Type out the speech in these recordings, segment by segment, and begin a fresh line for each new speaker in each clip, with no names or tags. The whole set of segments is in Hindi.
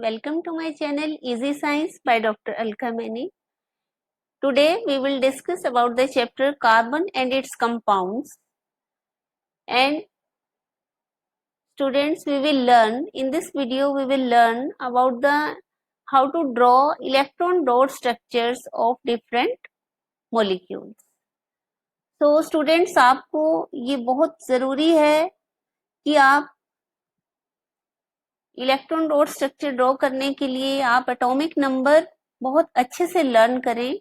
Welcome to my channel Easy Science by Dr. Alka Mani. Today we will discuss about the chapter carbon and its compounds. And students, we will learn in this video about the how to draw electron dot structures of different molecules. So students, आपको ये बहुत जरूरी है कि आप इलेक्ट्रॉन डॉट स्ट्रक्चर ड्रॉ करने के लिए आप एटॉमिक नंबर बहुत अच्छे से लर्न करें,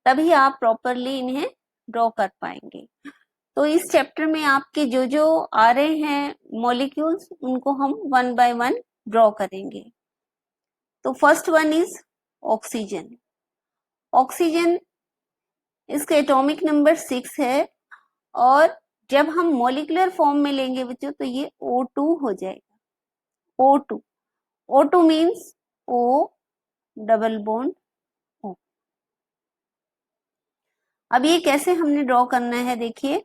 तभी आप प्रॉपरली इन्हें ड्रॉ कर पाएंगे। तो इस चैप्टर में आपके जो जो आ रहे हैं मॉलिक्यूल्स, उनको हम वन बाय वन ड्रॉ करेंगे। तो first one is oxygen. Oxygen, इसका एटॉमिक नंबर 6 है और जब हम मॉलिक्यूलर फॉर्म में लेंगे बच्चों तो ये O2 हो जाएगा। O2 O2 means O double bond O। अब ये कैसे हमने ड्रॉ करना है, देखिए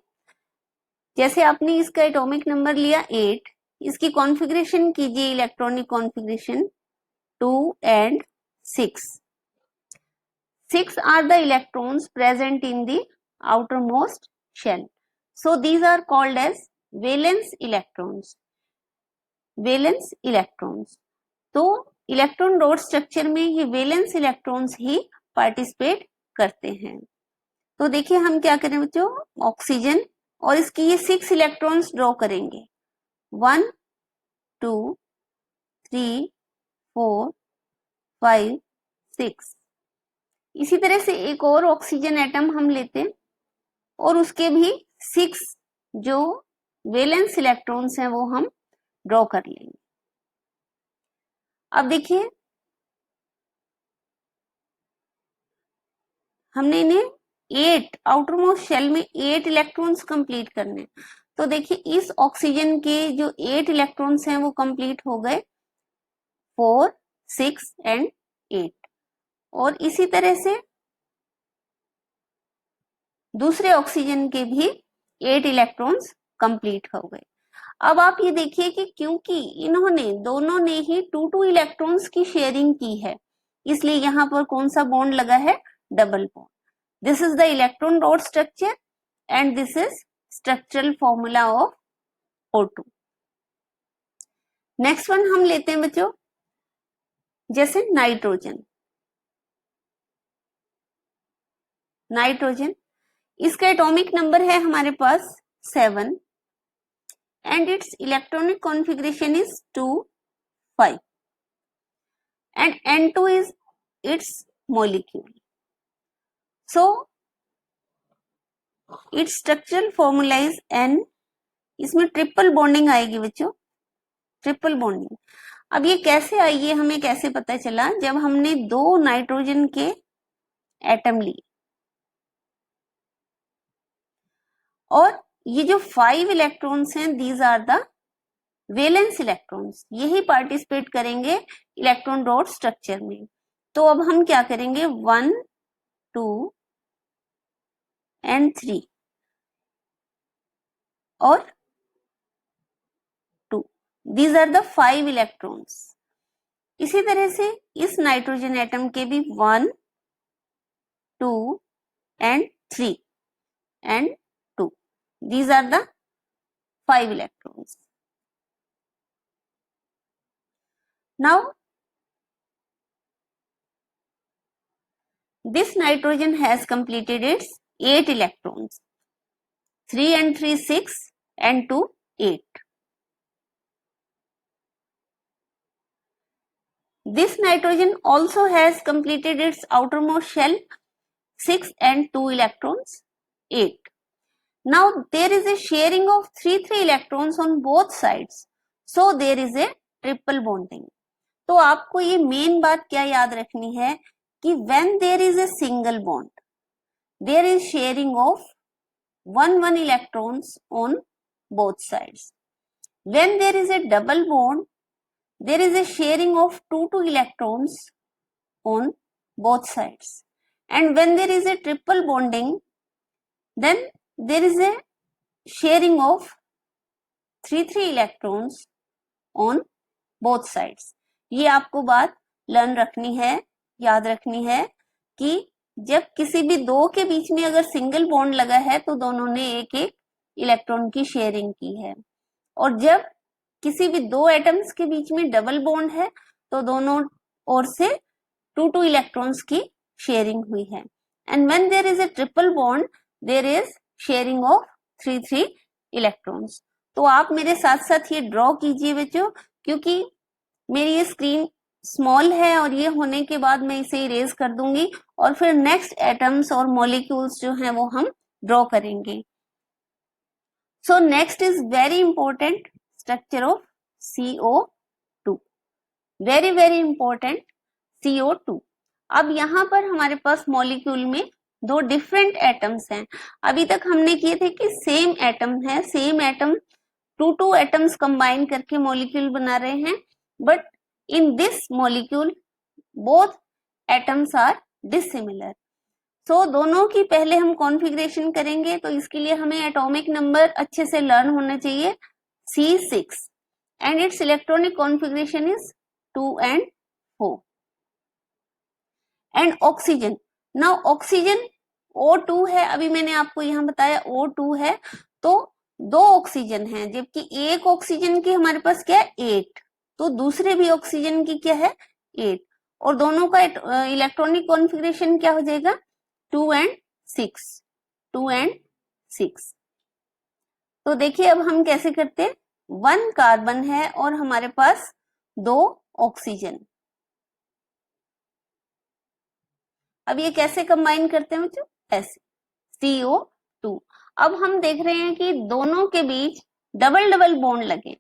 जैसे आपने इसका एटॉमिक नंबर लिया 8, इसकी कॉन्फ़िगरेशन कीजिए, electronic configuration 2 and 6. 6 are the electrons present in the outermost shell. So these are called as valence electrons. Valence electrons. तो इलेक्ट्रॉन डॉट स्ट्रक्चर में ये वैलेंस इलेक्ट्रॉन्स ही पार्टिसिपेट करते हैं। तो देखिए हम क्या करें बच्चों, ऑक्सीजन और इसकी ये 6 इलेक्ट्रॉन्स ड्रॉ करेंगे। 1 2 3 4 5 6। इसी तरह से एक और ऑक्सीजन एटम हम लेते हैं और उसके भी 6 जो वैलेंस इलेक्ट्रॉन्स हैं वो हम ड्रॉ कर लेंगे। अब देखिए हमने इन्हें 8 आउटरमोस्ट शेल में 8 इलेक्ट्रॉन्स कंप्लीट करने। तो देखिए इस ऑक्सीजन के जो 8 इलेक्ट्रॉन्स हैं वो कंप्लीट हो गए, 4 6 and 8। और इसी तरह से दूसरे ऑक्सीजन के भी 8 इलेक्ट्रॉन्स कंप्लीट हो गए। अब आप ये देखिए कि क्योंकि इन्होंने दोनों ने ही 2 इलेक्ट्रॉन्स की शेयरिंग की है, इसलिए यहां पर कौन सा बॉन्ड लगा है, double bond. This is the electron dot structure and this is structural formula of O2। Next one हम लेते हैं बच्चों, जैसे नाइट्रोजन। नाइट्रोजन, इसका एटॉमिक नंबर है हमारे पास 7 and its electronic configuration is 2 5 and N2 is its molecule. So its structural formula is N। इसमें ट्रिपल बॉन्डिंग आएगी बच्चों, ट्रिपल बॉन्डिंग। अब ये कैसे आई, ये हमें कैसे पता चला, जब हमने 2 नाइट्रोजन के एटम लिए और ये जो 5 इलेक्ट्रॉन्स हैं, these are the valence electrons, यही पार्टिसिपेट करेंगे इलेक्ट्रॉन डॉट स्ट्रक्चर में। तो अब हम क्या करेंगे, 1 2 and 3 और 2, these are the 5 इलेक्ट्रॉन्स। इसी तरह से इस नाइट्रोजन एटम के भी 1 2 and 3 and 2, these are the 5 electrons. Now this nitrogen has completed its 8 electrons, 3 and 3 6 and 2 8. This nitrogen also has completed its outermost shell, 6 and 2 electrons 8. Now there is a sharing of 3 electrons on both sides, so there is a triple bonding. तो आपको ये मेन बात क्या याद रखनी है कि when there is a single bond, there is sharing of 1 electrons on both sides. When there is a double bond, there is a sharing of 2 electrons on both sides. And when there is a triple bonding, then there is a sharing of 3 electrons on both sides. ये आपको बात लर्न रखनी है, याद रखनी है कि जब किसी भी दो के बीच में अगर सिंगल बॉन्ड लगा है तो दोनों ने एक एक इलेक्ट्रॉन की शेयरिंग की है, और जब किसी भी दो एटम्स के बीच में डबल बॉन्ड है तो दोनों ओर से 2 इलेक्ट्रॉन्स की शेयरिंग हुई है। And when there is a triple bond there is sharing of 3 electrons. तो आप मेरे साथ साथ ये ड्रॉ कीजिए बच्चों, क्योंकि मेरी ये स्क्रीन स्मॉल है और ये होने के बाद मैं इसे इरेज कर दूंगी और फिर नेक्स्ट एटम्स और मॉलिक्यूल्स जो हैं वो हम ड्रॉ करेंगे। So next is very important structure of CO2, very very important CO2। अब यहाँ पर हमारे पास मॉलिक्यूल में दो डिफरेंट एटम्स हैं। अभी तक हमने किए थे कि सेम एटम है, सेम एटम 2 एटम्स कंबाइन करके मॉलिक्यूल बना रहे हैं, but in this molecule both atoms are dissimilar. So दोनों की पहले हम कॉन्फ़िगरेशन करेंगे, तो इसके लिए हमें एटॉमिक नंबर अच्छे से लर्न होना चाहिए, C6, and it's electronic configuration is 2 and 4। And oxygen, now oxygen O2 है, अभी मैंने आपको यहां बताया O2 है, तो 2 ऑक्सीजन है, जबकि एक ऑक्सीजन की हमारे पास क्या है 8, तो दूसरे भी ऑक्सीजन की क्या है 8, और दोनों का इलेक्ट्रॉनिक कॉन्फ़िगरेशन क्या हो जाएगा 2 and 6, 2 and 6। तो देखिए अब हम कैसे करते हैं, 1 कार्बन है और हमारे पास 2 ऑक्सीजन। अब ये कैसे कंबाइन करते हैं बच्चों, ऐसे CO2। अब हम देख रहे हैं कि दोनों के बीच डबल डबल बॉन्ड लगे,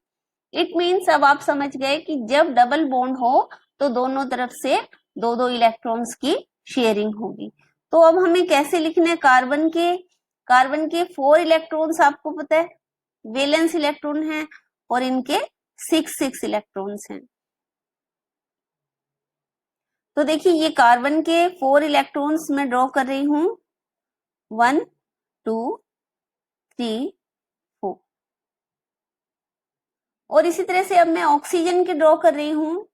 इट मीन्स अब आप समझ गए कि जब डबल बॉन्ड हो तो दोनों तरफ से 2 इलेक्ट्रॉन्स की शेयरिंग होगी। तो अब हमें कैसे लिखना है, कार्बन के 4 इलेक्ट्रॉन्स आपको पता है वैलेंस इलेक्ट्रॉन है, और इनके 6 इलेक्ट्रॉन्स हैं। तो देखिए ये कार्बन के 4 इलेक्ट्रॉन्स मैं ड्रॉ कर रही हूं, 1 2 3 4, और इसी तरह से अब मैं ऑक्सीजन के ड्रॉ कर रही हूं,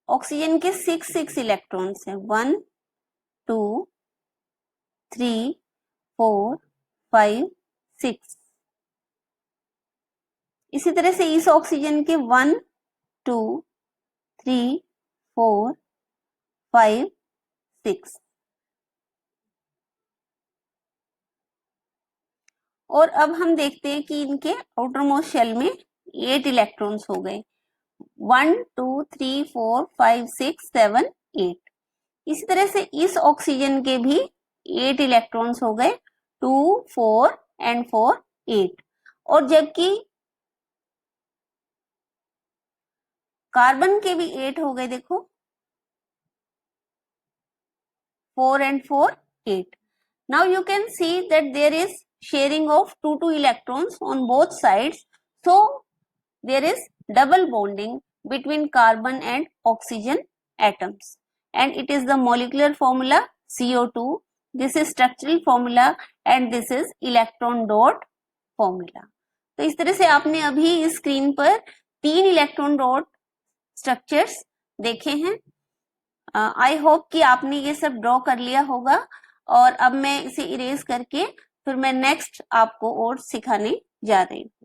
ऑक्सीजन के 6 इलेक्ट्रॉन्स हैं, 1 2 3 4 5 6। इसी तरह से इस ऑक्सीजन के 1 2 3 4 5 6। और अब हम देखते हैं कि इनके आउटर मोस्ट शेल में 8 इलेक्ट्रॉन्स हो गए, 1 2 3 4 5 6 7 8। इसी तरह से इस ऑक्सीजन के भी 8 इलेक्ट्रॉन्स हो गए, 2 4 and 4 8। और जबकि कार्बन के भी 8 हो गए, देखो 4 and 4 8। Now you can see that there is sharing of 2 electrons on both sides, so there is double bonding between carbon and oxygen atoms, and it is the molecular formula CO2, this is structural formula, and this is electron dot formula। तो इस तरह से आपने अभी इस स्क्रीन पर 3 इलेक्ट्रॉन डॉट स्ट्रक्चर्स देखे हैं। आई होप कि आपने ये सब ड्रॉ कर लिया होगा, और अब मैं इसे इरेज करके फिर मैं नेक्स्ट आपको और सिखाने जा रही हूँ।